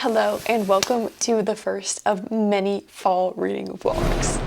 Hello and welcome to the first of many fall reading vlogs.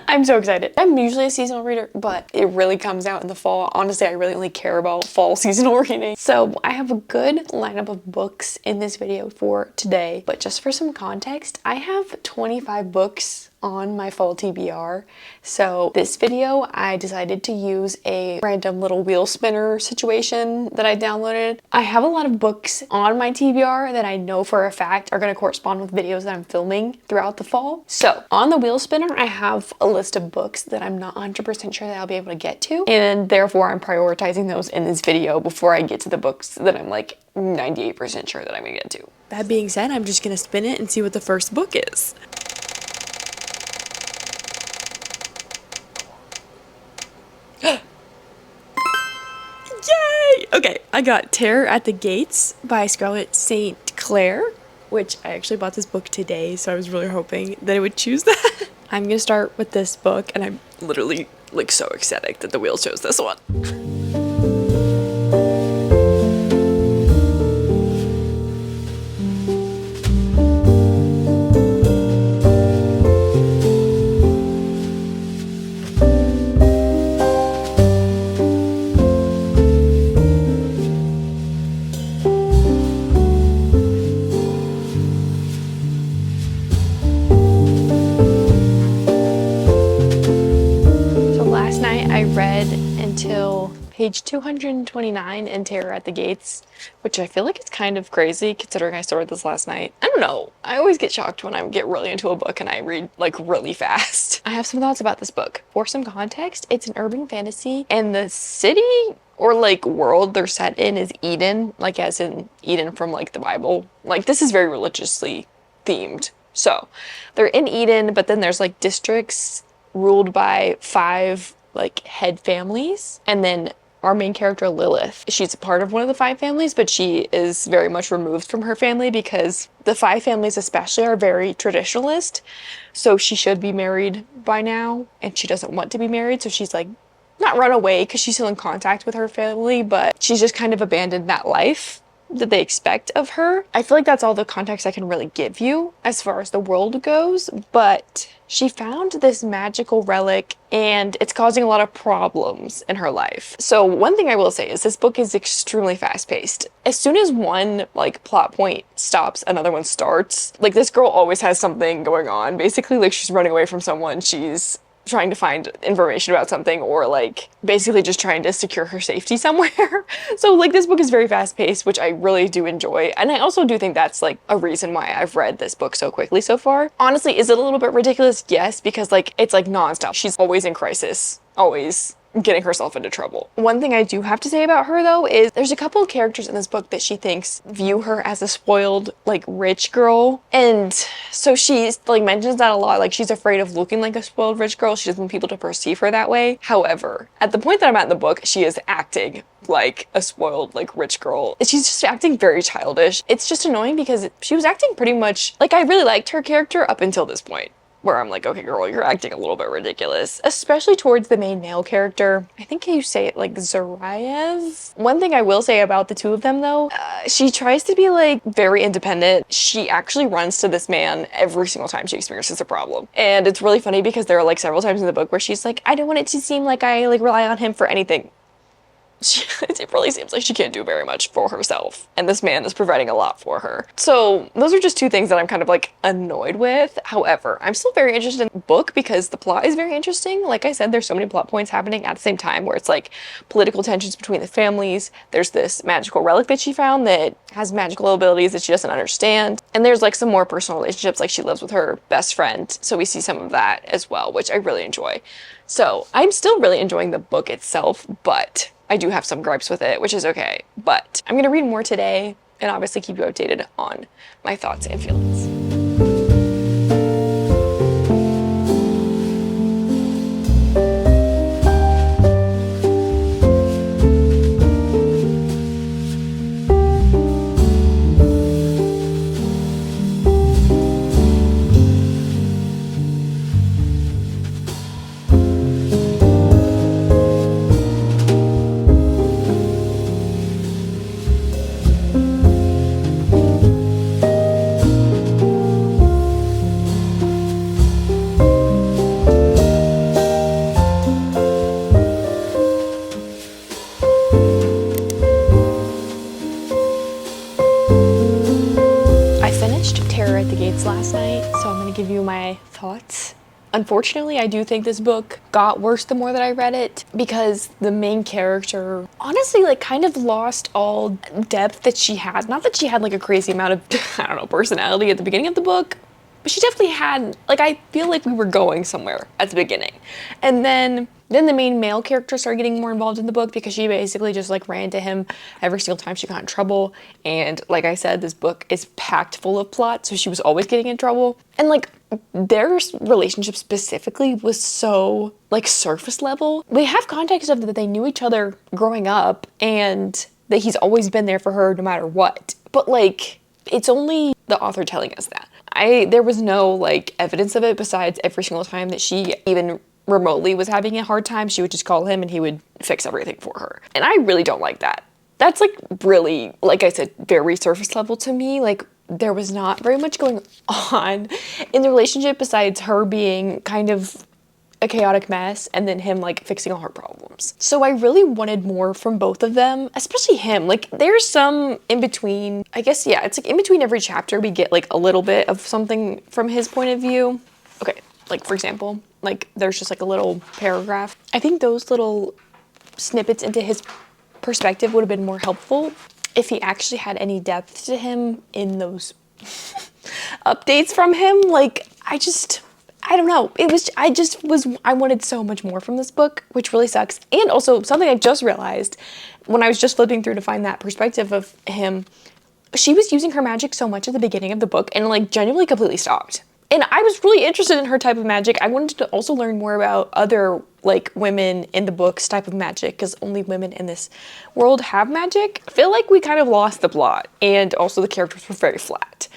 I'm so excited. I'm usually a seasonal reader, but it really comes out in the fall. Honestly, I really only care about fall seasonal reading. So I have a good lineup of books in this video for today, but just for some context, I have 25 books on my fall TBR. So this video, I decided to use a random little wheel spinner situation that I downloaded. I have a lot of books on my TBR that I know for a fact are going to correspond with videos that I'm filming throughout the fall. So on the wheel spinner, I have a list of books that I'm not 100% sure that I'll be able to get to, and therefore I'm prioritizing those in this video before I get to the books that I'm like 98% sure that I'm gonna get to. That being said, I'm just gonna spin it and see what the first book is. Yay! Okay, I got Terror at the Gates by Scarlett St. Clair, which I actually bought this book today, so I was really hoping that it would choose that. I'm gonna start with this book, and I'm literally like so ecstatic that the wheel chose this one. I read until page 229 in Terror at the Gates, which I feel like it's kind of crazy considering I started this last night. I don't know. I always get shocked when I get really into a book and I read like really fast. I have some thoughts about this book. For some context, it's an urban fantasy and the city or like world they're set in is Eden, like as in Eden from like the Bible. Like this is very religiously themed. So they're in Eden, but then there's like districts ruled by 5 like head families, and then our main character Lilith, she's a part of one of the 5 families, but she is very much removed from her family because the 5 families especially are very traditionalist, so she should be married by now and she doesn't want to be married, so she's like not run away because she's still in contact with her family, but she's just kind of abandoned that life that they expect of her. I feel like that's all the context I can really give you as far as the world goes, but she found this magical relic and it's causing a lot of problems in her life. So one thing I will say is this book is extremely fast-paced. As soon as one like plot point stops, another one starts. Like this girl always has something going on. Basically, like she's running away from someone, she's trying to find information about something, or like basically just trying to secure her safety somewhere. So like this book is very fast-paced, which I really do enjoy, and I also do think that's like a reason why I've read this book so quickly so far. Honestly, is it a little bit ridiculous? Yes, because like it's like non-stop. She's always in crisis, always getting herself into trouble. One thing I do have to say about her though is there's a couple of characters in this book that she thinks view her as a spoiled like rich girl, and so she's like mentions that a lot. Like she's afraid of looking like a spoiled rich girl. She doesn't want people to perceive her that way. However, at the point that I'm at in the book, she is acting like a spoiled like rich girl. She's just acting very childish. It's just annoying because she was acting pretty much like I really liked her character up until this point, where I'm like, okay, girl, you're acting a little bit ridiculous, especially towards the main male character. I think you say it like Zarayev. One thing I will say about the two of them though, she tries to be like very independent. She actually runs to this man every single time she experiences a problem. And it's really funny because there are like several times in the book where she's like, I don't want it to seem like I like rely on him for anything. It really seems like she can't do very much for herself, and this man is providing a lot for her. So those are just 2 things that I'm kind of like annoyed with. However, I'm still very interested in the book because the plot is very interesting. Like I said, there's so many plot points happening at the same time where it's like political tensions between the families. There's this magical relic that she found that has magical abilities that she doesn't understand. And there's like some more personal relationships, like she lives with her best friend. So we see some of that as well, which I really enjoy. So I'm still really enjoying the book itself, but I do have some gripes with it, which is okay. But I'm gonna read more today and obviously keep you updated on my thoughts and feelings. Gates last night, so I'm gonna give you my thoughts. Unfortunately, I do think this book got worse the more that I read it, because the main character honestly like kind of lost all depth that she had. Not that she had like a crazy amount of, I don't know, personality at the beginning of the book, but she definitely had, like, I feel like we were going somewhere at the beginning. And then the main male character started getting more involved in the book because she basically just like ran to him every single time she got in trouble. And like I said, this book is packed full of plot, so she was always getting in trouble. And like their relationship specifically was so like surface level. We have context of that they knew each other growing up and that he's always been there for her no matter what. But like it's only the author telling us that. There was no like evidence of it besides every single time that she even remotely was having a hard time, she would just call him and he would fix everything for her. And I really don't like that. That's like really, like I said, very surface level to me. Like there was not very much going on in the relationship besides her being kind of a chaotic mess and then him like fixing all her problems. So I really wanted more from both of them, especially him. Like there's some in between, I guess, yeah, it's like in between every chapter we get like a little bit of something from his point of view. Okay, like for example, like there's just like a little paragraph. I think those little snippets into his perspective would have been more helpful if he actually had any depth to him in those updates from him. Like I don't know. I wanted so much more from this book, which really sucks. And also something I just realized when I was just flipping through to find that perspective of him, she was using her magic so much at the beginning of the book and like genuinely completely stopped. And I was really interested in her type of magic. I wanted to also learn more about other like women in the book's type of magic, because only women in this world have magic. I feel like we kind of lost the plot, and also the characters were very flat.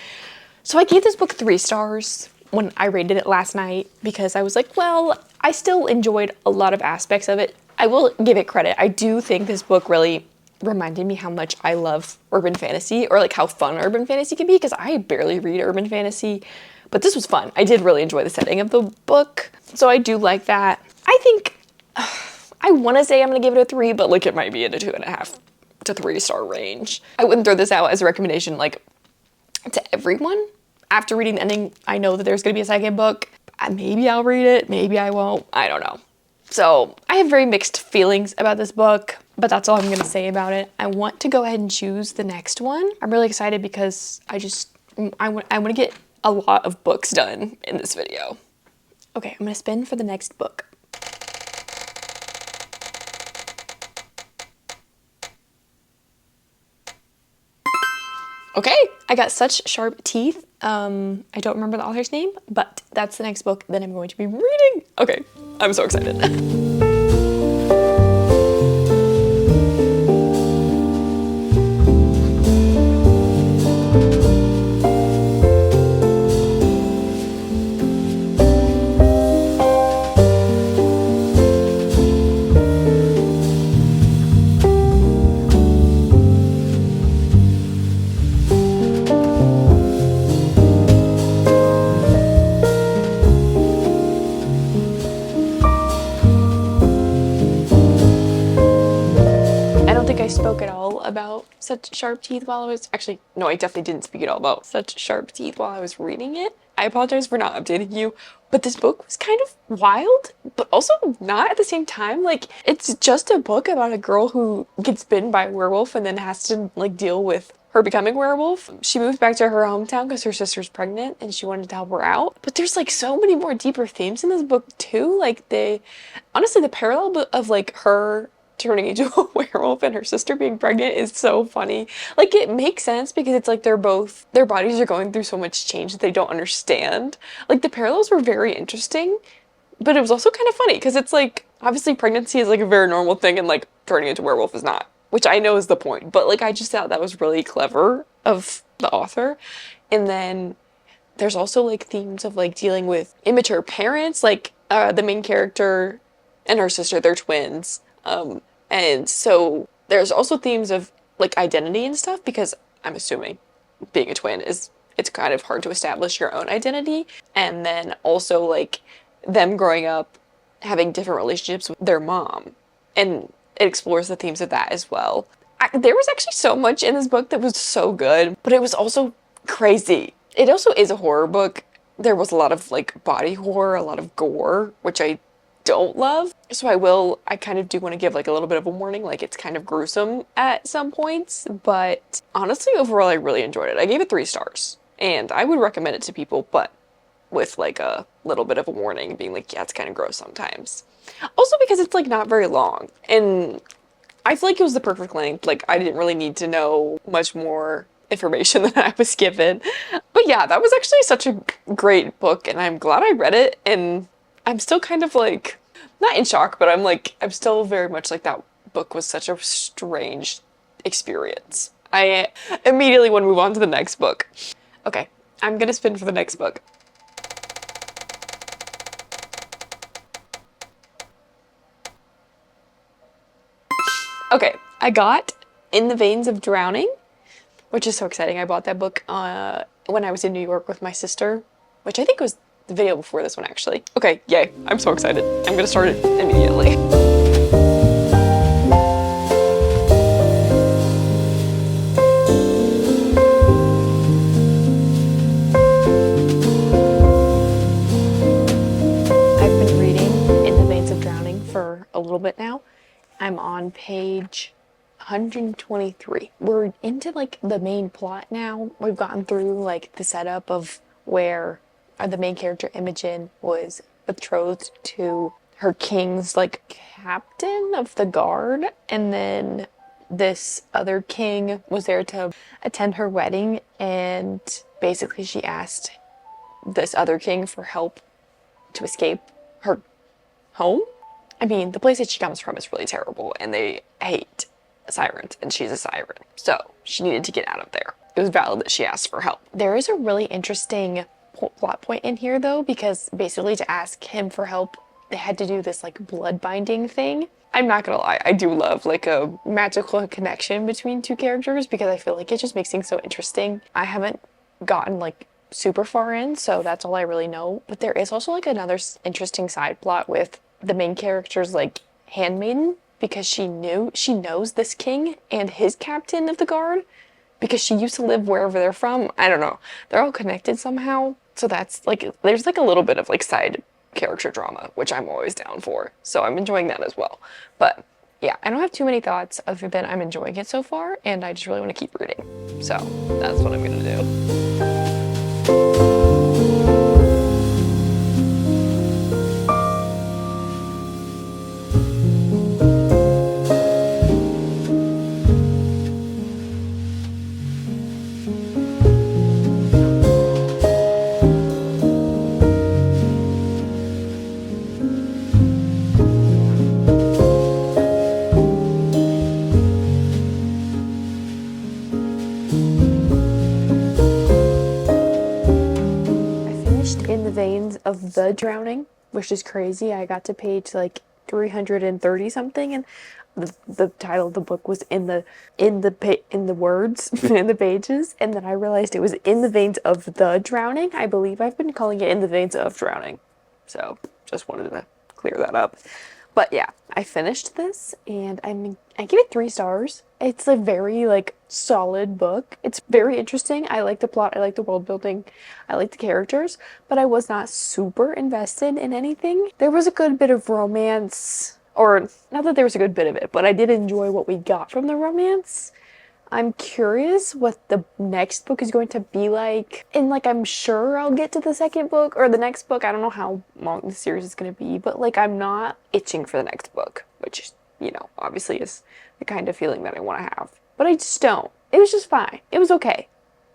So I gave this book 3 stars when I rated it last night, because I was like, well, I still enjoyed a lot of aspects of it. I will give it credit. I do think this book really reminded me how much I love urban fantasy, or like how fun urban fantasy can be, because I barely read urban fantasy. But this was fun. I did really enjoy the setting of the book, so I do like that. I think, I want to say I'm going to give it a 3, but like it might be in a 2.5 to 3 star range. I wouldn't throw this out as a recommendation like to everyone. After reading the ending, I know that there's going to be a second book. Maybe I'll read it, maybe I won't, I don't know. So I have very mixed feelings about this book, but that's all I'm going to say about it. I want to go ahead and choose the next one. I'm really excited because I want to get a lot of books done in this video. Okay, I'm gonna spin for the next book. Okay, I got Such Sharp Teeth. I don't remember the author's name, but that's the next book that I'm going to be reading. Okay, I'm so excited. I spoke at all about Such Sharp Teeth while I was, actually, no, I definitely didn't speak at all about Such Sharp Teeth while I was reading it. I apologize for not updating you, but this book was kind of wild, but also not at the same time. Like, it's just a book about a girl who gets bitten by a werewolf and then has to like deal with her becoming a werewolf. She moved back to her hometown because her sister's pregnant and she wanted to help her out. But there's like so many more deeper themes in this book too. Like honestly, the parallel of like her turning into a werewolf and her sister being pregnant is so funny. Like it makes sense because it's like their bodies are going through so much change that they don't understand. Like the parallels were very interesting, but it was also kind of funny because it's like obviously pregnancy is like a very normal thing and like turning into a werewolf is not, which I know is the point, but like I just thought that was really clever of the author. And then there's also like themes of like dealing with immature parents, like the main character and her sister, they're twins. And so there's also themes of like identity and stuff, because I'm assuming being a twin it's kind of hard to establish your own identity. And then also like them growing up having different relationships with their mom, and it explores the themes of that as well. There was actually so much in this book that was so good, but it was also crazy. It also is a horror book. There was a lot of like body horror, a lot of gore, which I don't love. So I kind of do want to give like a little bit of a warning, like it's kind of gruesome at some points, but honestly, overall, I really enjoyed it. I gave it 3 stars, and I would recommend it to people, but with like a little bit of a warning, being like, yeah, it's kind of gross sometimes. Also because it's like not very long, and I feel like it was the perfect length. Like I didn't really need to know much more information than I was given. But yeah, that was actually such a great book, and I'm glad I read it, and I'm still kind of like not in shock, but I'm still very much like that book was such a strange experience. I immediately want to move on to the next book. Okay, I'm gonna spin for the next book. Okay, I got In the Veins of Drowning, which is so exciting. I bought that book when I was in New York with my sister, which I think was the video before this one actually. Okay, yay, I'm so excited. I'm gonna start it immediately. I've been reading In the Veins of Drowning for a little bit now. I'm on page 123. We're into like the main plot now. We've gotten through like the setup of where the main character Imogen was betrothed to her king's like captain of the guard, and then this other king was there to attend her wedding, and basically she asked this other king for help to escape her home. I mean, the place that she comes from is really terrible, and they hate sirens, and she's a siren. So she needed to get out of there. It was valid that she asked for help. There is a really interesting plot point in here, though, because basically to ask him for help, they had to do this like blood binding thing. I'm not gonna lie, I do love like a magical connection between two characters because I feel like it just makes things so interesting. I haven't gotten like super far in, so that's all I really know. But there is also like another interesting side plot with the main character's like handmaiden, because she knows this king and his captain of the guard because she used to live wherever they're from. I don't know. They're all connected somehow. So that's like, there's like a little bit of like side character drama, which I'm always down for. So I'm enjoying that as well. But yeah, I don't have too many thoughts other than I'm enjoying it so far, and I just really want to keep reading. So that's what I'm gonna do. In the Veins of the Drowning, which is crazy. I got to page like 330 something, and the title of the book was in the words in the pages, and then I realized it was In the Veins of the Drowning. I believe I've been calling it In the Veins of Drowning, so just wanted to clear that up. But yeah, I finished this, and I give it 3 stars. It's a very like solid book. It's very interesting. I like the plot, I like the world building, I like the characters, but I was not super invested in anything. There was a good bit of romance, or not that there was a good bit of it, but I did enjoy what we got from the romance. I'm curious what the next book is going to be like. And like, I'm sure I'll get to the second book or the next book. I don't know how long the series is going to be, but like, I'm not itching for the next book, which, you know, obviously is the kind of feeling that I want to have. But I just don't. It was just fine. It was okay.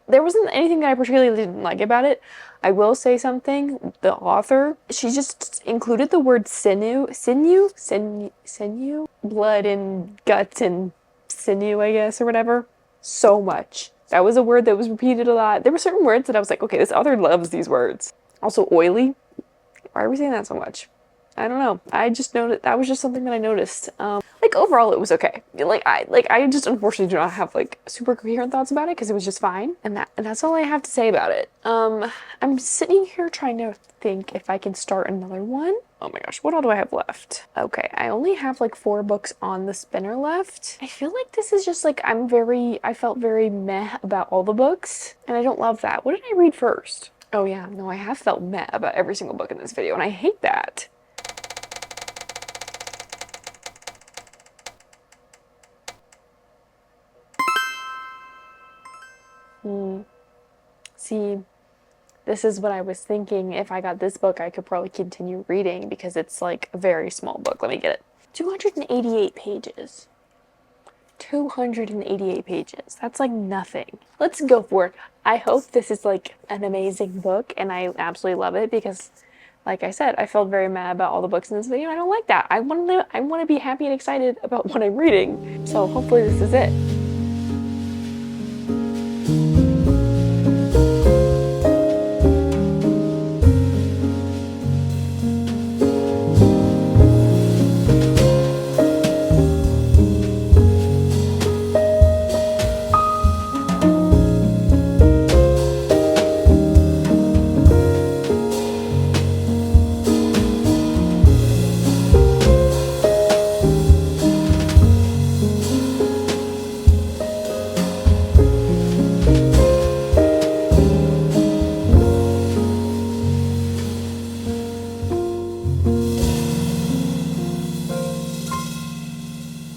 There wasn't anything that I particularly didn't like about it. I will say something. The author, she just included the word sinew, blood and guts and sinew, I guess, or whatever, so much. That was a word that was repeated a lot. There were certain words that I was like, okay, this author loves these words. Also, oily. Why are we saying that so much? I don't know. I just noticed, that was just something that I noticed. like overall it was okay. I just unfortunately do not have like super coherent thoughts about it because it was just fine, and that's all I have to say about it. I'm sitting here trying to think if I can start another one. Oh my gosh, what all do I have left? Okay, I only have like 4 books on the spinner left. I feel like this is just like I felt very meh about all the books, and I don't love that. What did I read first? Oh yeah, no, I have felt meh about every single book in this video, and I hate that. See, this is what I was thinking. If I got this book, I could probably continue reading because it's like a very small book. Let me get it. 288 pages. 288 pages. That's like nothing. Let's go for it. I hope this is like an amazing book and I absolutely love it because like I said, I felt very mad about all the books in this video. I don't like that. I want to be happy and excited about what I'm reading. So hopefully this is it.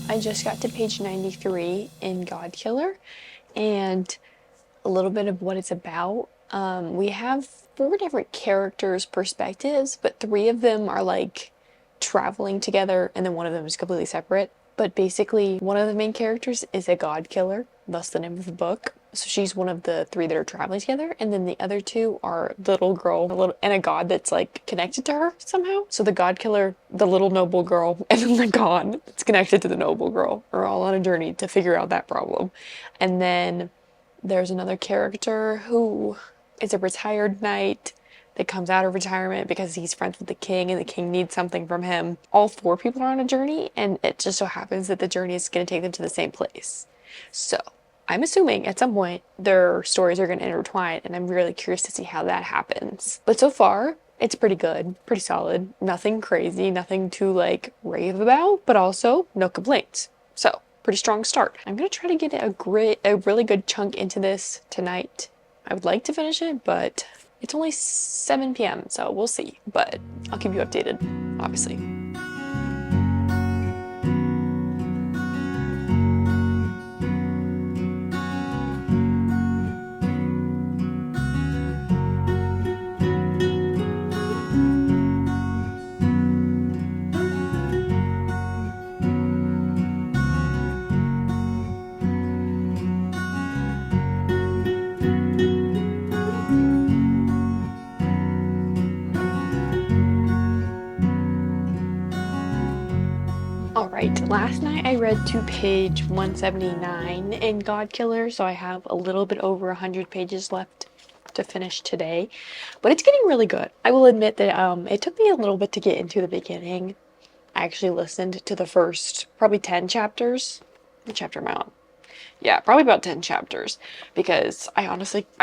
I just got to page 93 in God Killer and a little bit of what it's about. We have 4 different characters' perspectives, but 3 of them are like traveling together and then one of them is completely separate. But basically, one of the main characters is a God Killer, thus the name of the book. So she's one of the 3 that are traveling together, and then the other 2 are the little girl and a god that's like connected to her somehow. So the God Killer, the little noble girl, and then the god that's connected to the noble girl are all on a journey to figure out that problem. And then there's another character who is a retired knight that comes out of retirement because he's friends with the king and the king needs something from him. All 4 people are on a journey, and it just so happens that the journey is going to take them to the same place. So I'm assuming at some point their stories are going to intertwine, and I'm really curious to see how that happens. But so far, it's pretty good, pretty solid, nothing crazy, nothing to like rave about, but also no complaints. So pretty strong start. I'm going to try to get a really good chunk into this tonight. I would like to finish it, but it's only 7 p.m., so we'll see. But I'll keep you updated, obviously. Alright, last night I read to page 179 in God Killer, so I have a little bit over 100 pages left to finish today, but it's getting really good. I will admit that it took me a little bit to get into the beginning. I actually listened to the first probably 10 chapters. What chapter am I on? Yeah, probably about 10 chapters because I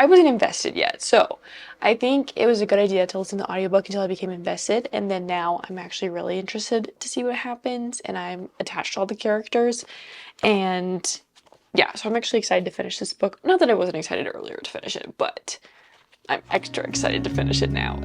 wasn't invested yet. So I think it was a good idea to listen to the audiobook until I became invested. And then now I'm actually really interested to see what happens and I'm attached to all the characters. And yeah, so I'm actually excited to finish this book. Not that I wasn't excited earlier to finish it, but I'm extra excited to finish it now.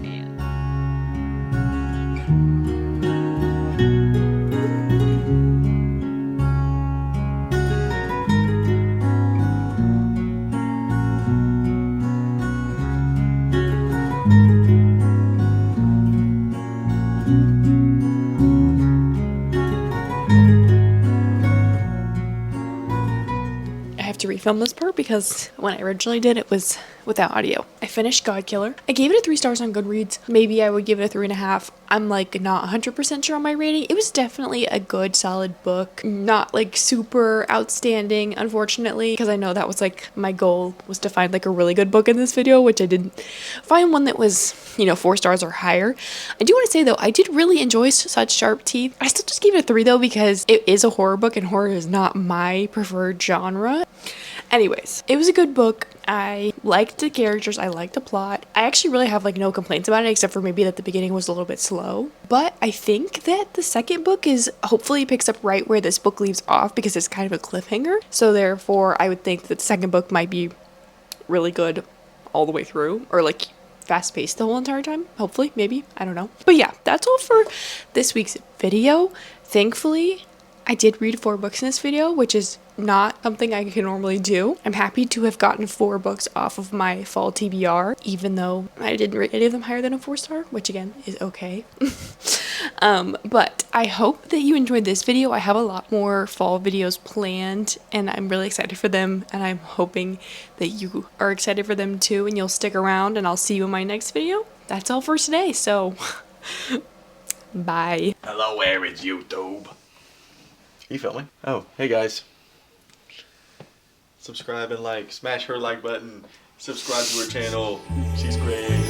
I have to refilm this part. cover because when I originally did it was without audio. I finished God Killer. I gave it a 3 stars on Goodreads. Maybe I would give it a 3.5. I'm like not 100% sure on my rating. It was definitely a good solid book. Not like super outstanding, unfortunately, because I know that was like my goal was to find like a really good book in this video, which I didn't find one that was, you know, 4 stars or higher. I do want to say though, I did really enjoy Such Sharp Teeth. I still just gave it a 3 though because it is a horror book and horror is not my preferred genre. Anyways, it was a good book. I liked the characters, I liked the plot. I actually really have like no complaints about it except for maybe that the beginning was a little bit slow. But I think that the second book is hopefully picks up right where this book leaves off because it's kind of a cliffhanger. So therefore I would think that the second book might be really good all the way through, or like fast-paced the whole entire time, hopefully, maybe, I don't know. But yeah, that's all for this week's video. Thankfully, I did read 4 books in this video, which is not something I can normally do. I'm happy to have gotten 4 books off of my fall TBR, even though I didn't rate any of them higher than a 4-star, which again is okay. But I hope that you enjoyed this video. I have a lot more fall videos planned and I'm really excited for them, and I'm hoping that you are excited for them too and you'll stick around, and I'll see you in my next video. That's all for today, so bye. Hello, where is YouTube? You filming? Oh, hey guys. Subscribe and like. Smash her like button. Subscribe to her channel. She's great.